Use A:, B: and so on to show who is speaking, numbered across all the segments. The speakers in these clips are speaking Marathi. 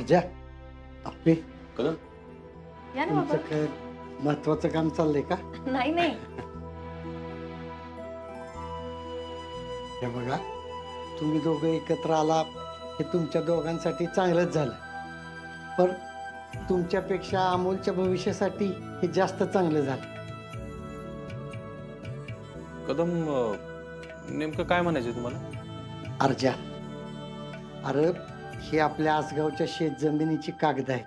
A: अर्जा आपे
B: कदम
C: या ना
A: तुमचं
C: बाबा.
A: काय महत्वाचं काम चाललंय का?
C: नाही नाही.
A: हे बघा तुम्ही दोघं एकत्र आला हे तुमच्या दोघांसाठी चांगलंच झालं, पण तुमच्यापेक्षा अमोलच्या भविष्यासाठी हे जास्त चांगलं झालं.
B: कदम नेमकं काय म्हणायचं तुम्हाला?
A: अर्जा, अरे हे आपल्या आसगावच्या शेत जमिनीची कागद आहेत.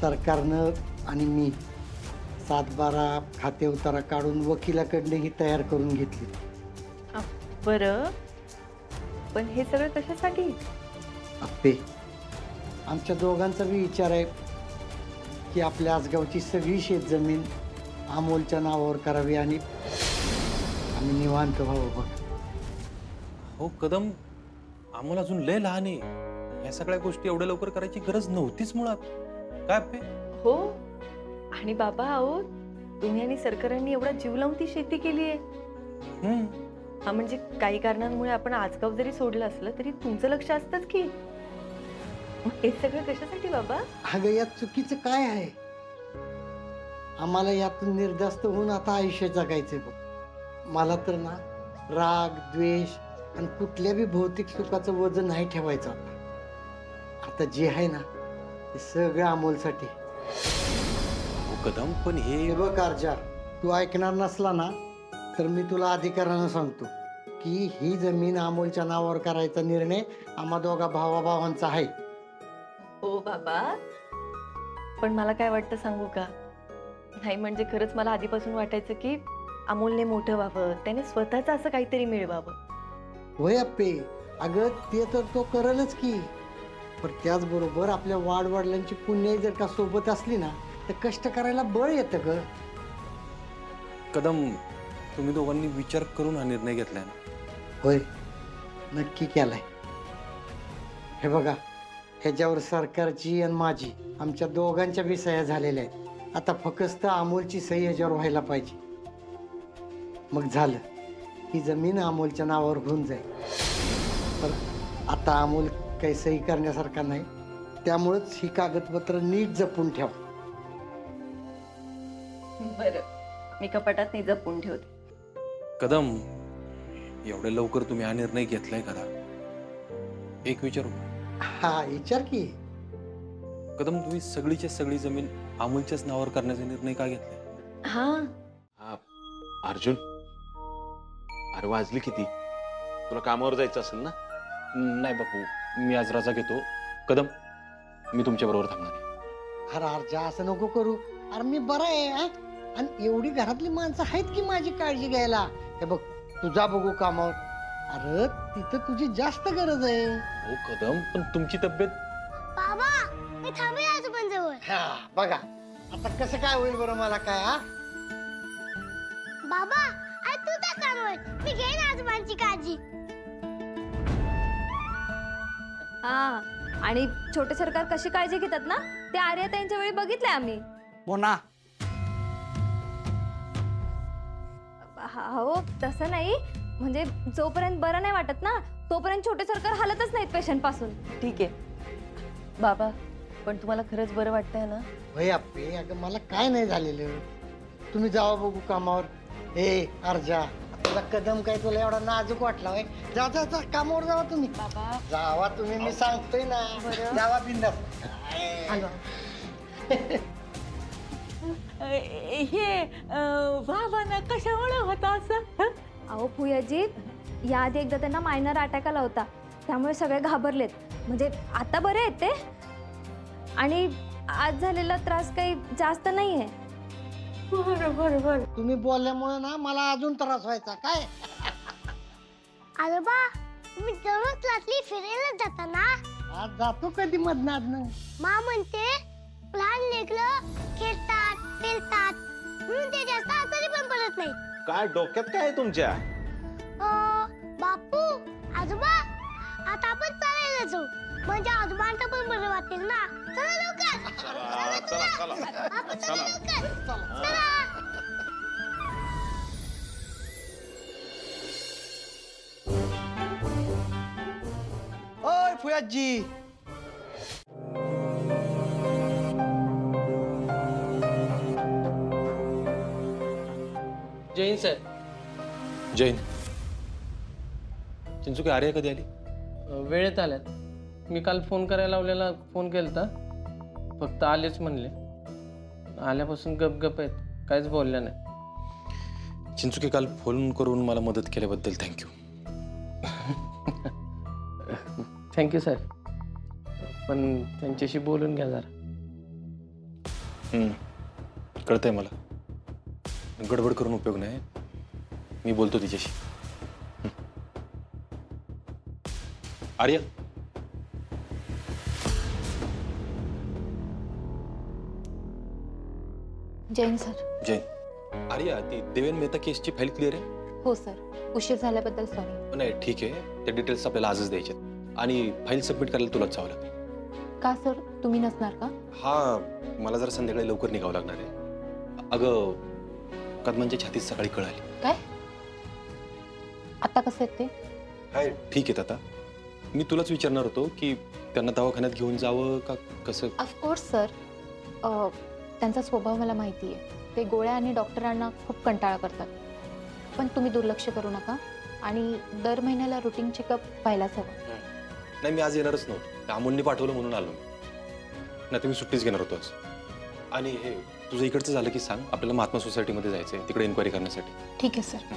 A: सरकारनं आणि मी 7/12 खाते उतारा काढून वकिलाकडनं ही तयार करून घेतली.
C: बरं, पण हे सगळं कशासाठी?
A: आप्पे, आमच्या दोघांचा बी विचार आहे की आपल्या आसगावची सगळी शेतजमीन अमोलच्या नावावर करावी आणि आम्ही निवांत व्हावं. बघ
B: हो कदम, आम्हाला अजून लय लहान आहे. या सगळ्या गोष्टी एवढ्या लवकर करायची गरज नव्हतीच मुळात. काय अप्पे?
C: हो, आणि बाबा आहो, तुम्ही आणि सरकारांनी एवढा जीव लावून ती शेती केली आहे. हा, म्हणजे काही कारणांमुळे आपण आजगाव जरी सोडलं असलं तरी तुमचं लक्ष असतंच की. मग हे सगळं कशासाठी बाबा?
A: अगं यात चुकीचं काय आहे? आम्हाला यातून निर्धास्त होऊन आता आयुष्य जगायचंय. बघ मला तर ना राग द्वेष आणि कुठल्या बी भौतिक सुखाचं वजन नाही ठेवायचं. आता जे आहे ना ते सगळं अमोलसाठी.
B: हो कदम, पण हे
A: हे बघ अर्जा, तू ऐकणार नसला ना तर मी तुला अधिकारानं सांगतो की ही जमीन अमोलच्या नावावर करायचा निर्णय आम्हा दोघा भावाभावांचा आहे.
C: हो बाबा, पण मला काय वाटतं सांगू का? नाही म्हणजे खरंच मला आधीपासून वाटायचं की अमोलने मोठं व्हावं, त्याने स्वतःच असं काहीतरी मिळवावं.
A: होय अप्पे, अगं ते तर तो करलच की, पण त्याचबरोबर आपल्या वाडवडिलांची पुण्याई जर का सोबत असली ना तर कष्ट करायला बळ येतं ग.
B: कदम, तुम्ही दोघांनी विचार करून हा निर्णय घेतलाय ना?
A: होय, नक्की केलाय. हे बघा, ह्याच्यावर सरकारची आणि माझी आमच्या दोघांच्या बी सह्या झालेल्या आहेत. आता फक्त अमोलची सही ह्याच्यावर व्हायला पाहिजे. मग झालं, ही जमीन अमोलच्या नावावर होऊन जाईल. पण आता अमोल काही सही करण्यासारखा नाही, त्यामुळेच ही कागदपत्र नीट जपून ठेवा.
C: बरं, मी कपाटात नाही जपून ठेवते.
B: कदम, एवढ्या लवकर तुम्ही हा निर्णय घेतलाय कदा? एक विचारू?
A: हा विचार की.
B: कदम, तुम्ही सगळीच्या सगळी जमीन अमोलच्याच नावावर करण्याचा निर्णय का घेतलाय?
C: हा,
D: अर्जुन, अरे वाजली किती? तुला कामावर जायचं असेल ना?
B: नाही बापू, मी आज रजा घेतो. कदम, मी तुमच्या बरोबर थांबणार आहे.
A: अरे अर्जा, असं नको करू. अरे मी बरा आहे हा? आणि एवढी घरातली माणसं आहेत की माझी काळजी घ्यायला. हे बघ, तुझा बघू कामावर. अरे तिथं तुझी जास्त गरज आहे.
B: हो कदम, पण तुमची तब्येत.
E: बाबा मी थांबे आजोबांजवळ.
A: हा बघा, आता कसं काय होईल बरं मला काय हा?
E: बाबा आई तू त्या कामावर, मी घेईन आजोबांची काळजी.
F: हा, आणि छोटे सरकार कशी काळजी घेतात ना ते आर्या त्यांच्या वेळी बघितलंय आम्ही.
A: मोना,
F: हो तसं नाही, म्हणजे जोपर्यंत बरं नाही वाटत ना तोपर्यंत छोटे सरकार हलतच नाहीत पेशंट पासून.
C: ठीक आहे बाबा, पण तुम्हाला खरंच बरं वाटतंय ना?
A: होय अप्पे, अगं मला काय नाही झालेलं. तुम्ही जावा बघू कामावर. ए अर्जा, तुला कदम काय तुला एवढा नाजूक वाटला होय? जा जा जा, कामावर जावा तुम्ही.
C: बाबा
A: जावा तुम्ही, मी सांगतोय ना. जावा बिंदास.
G: हे बाबांना कशामुळे होतं असं?
F: अहो फुयाजी, याआधी एकदा त्यांना मायनर अटॅक आला होता, त्यामुळे सगळे घाबरलेत. म्हणजे आता बरे आहेत ते, आणि आज झालेला त्रास काही जास्त नाहीये.
G: बरं बरं बरं.
A: तुम्ही बोलल्यामुळे ना मला अजून त्रास व्हायचा काय.
E: आजोबा तुम्ही दररोज रात्री फिरायला जाता ना?
A: आज जातो कधी मधनात.
E: मा म्हणते लहान लेकरं खेळतात फिरतात म्हणून ते जास्त आजारी पण पडत नाही.
D: काय डोक्यात काय आहे तुमच्या?
E: बापू आजोबा आता आपण चालायला जाऊ, म्हणजे आजोबांना पण बरं वाटेल ना. चला लवकर. आपण चला लवकर. चला.
H: आजी.
I: जैन सर.
B: जैन चिंचुके आर्या कधी आली?
I: वेळेत आल्यात. मी काल फोन करायला लावलेला, फोन केलता, फक्त आलेच म्हणले. आल्यापासून गपगप आहेत, काहीच बोलल्या नाही.
B: चिंचुके काल फोन करून मला मदत केल्याबद्दल थँक्यू.
I: Thank you sir. पण त्यांच्याशी बोलून घ्या जरा.
B: कळतंय मला. गडबड करून उपयोग नाही. मी बोलतो तिच्याशी. आर्या,
J: जैन सर.
B: जैन. आर्या, ती देवेन मेहता केसची फाईल क्लिअर आहे?
J: हो सर, उशीर झाल्याबद्दल सॉरी.
B: नाही ठीक आहे, त्या डिटेल्स आपल्याला आजच द्यायच्यात आणि फाईल सबमिट करायला तुलाच जावं लागेल.
J: का सर, तुम्ही नसणार का?
B: हा, मला जरा संध्याकाळी लवकर निघावं लागणार आहे. अगं, कदमांच्या छातीत सकाळी कळाली.
J: काय? आता कसं आहेत ते?
B: काय ठीक आहेत आता. मी तुलाच विचारणार होतो की त्यांना दवाखान्यात घेऊन जावं का कसं.
J: Of course sir. त्यांचा स्वभाव मला माहिती आहे. ते गोळ्या आणि डॉक्टरांना खूप कंटाळा करतात. पण तुम्ही दुर्लक्ष करू नका आणि दर महिन्याला रुटीन चेकअप व्हायलाच हवं.
B: नाही, मी आज येणारच नव्हतो. अमोलने पाठवलं म्हणून आलो. नाही तर मी सुट्टीच घेणार होतो आज. आणि हे तुझं इकडचं झालं की सांग, आपल्याला महात्मा सोसायटीमध्ये जायचंय, तिकडे इन्क्वायरी करण्यासाठी.
J: ठीक आहे सर.